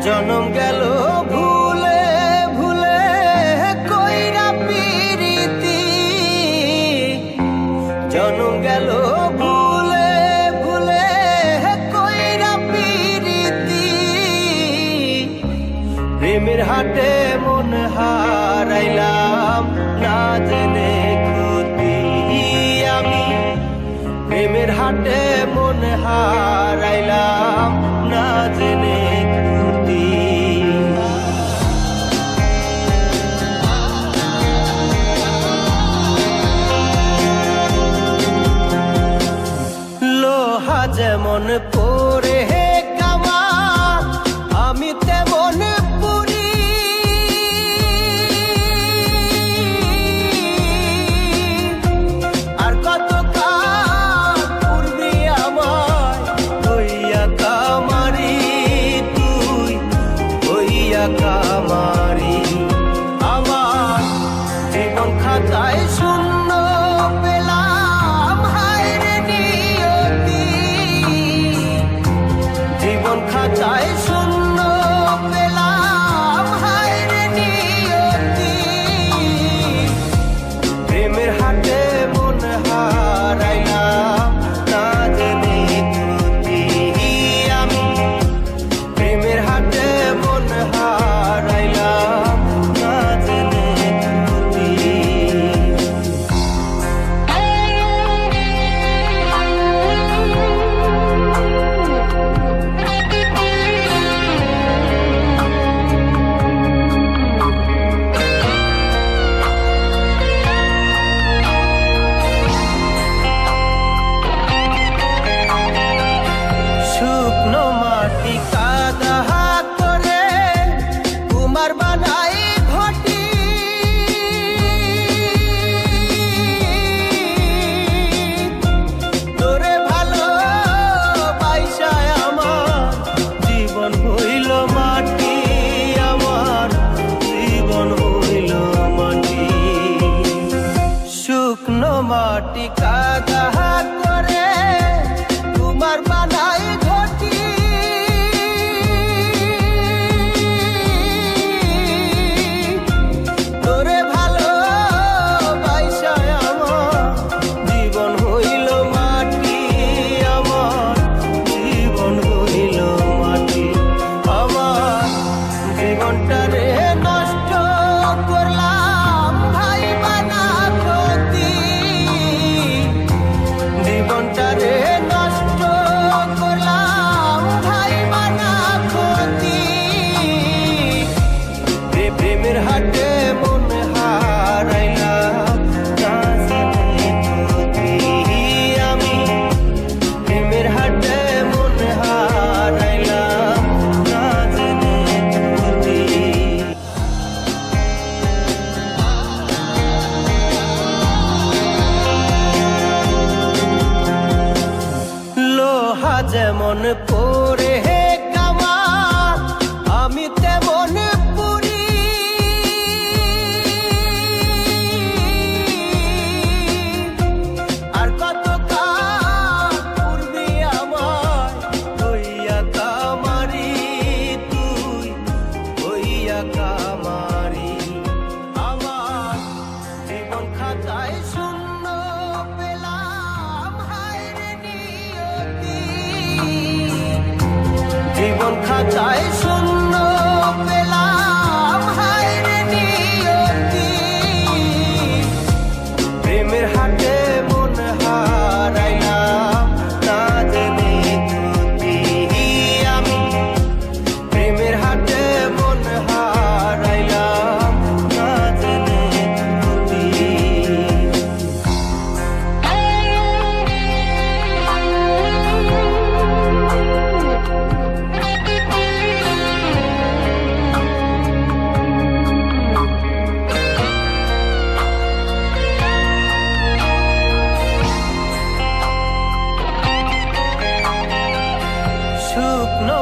জনম গেল ভুলে ভুলে কইরা পিরিতি, জনম গেল ভুলে ভুলে কইরা পিরিতি। প্রেমের হাটে মন হারাইলাম না জেনে ক্ষতি আমি, প্রেমের হাটে মন হারাইলাম না জেনে ক্ষতি। লোহা যেমন পরে কামা আমি তেমন পুরি, আর কত কাল পূর্বে আমার হইয়া কামারি, তুই হইয়া কামারি। আমার জীবন খাতায় শূন্য পেলাম হায়রে নিয়তি, জীবন খাতায় শূন্য পেলাম হায়রে নিয়তি। প্রেমের হাটে মন হারাইলাম না জেনে ক্ষতি আমি, প্রেমের হাটে মন হারাইলাম না জেনে ক্ষতি। শুকনো মাটি কাদা করে কুমার বানাই ঘটি, তোরে ভালো বাইসায় আমার জীবন হইল মাটি, আমার জীবন হইল মাটি। শুকনো মাটি কাদা করে কুমার বানাই ঘটি, তোরে ভালো বাইসায় আমার জীবন হইল মাটি, আমার জীবন হইল মাটি। আমার জীবনটারে নষ্ট করলাম ভাই বানা ক্ষতি, জীবনটারে নষ্ট করলাম ভাই বানা ক্ষতি। প্রেমের হাটে মন হারাইলাম না জেনে ক্ষতি আমি, প্রেমের হাটে মন হারাইলাম না জেনে ক্ষতি। লোহা যেমন পরে কামা আমি তেমন পুরি, আর কত কাল পূর্বে আমার হইয়া কামারি, তুই হইয়া কামারি। আমার জীবন খাতায় শূন্য পেলাম হায়রে নিয়তি, জীবন খাতায় শূন্য পেলাম হায়রে নিয়তি। প্রেমের হাটে মন হারাইলাম না জেনে ক্ষতি আমি, প্রেমের হাটে মন হারাইলাম না জেনে ক্ষতি। শুকনো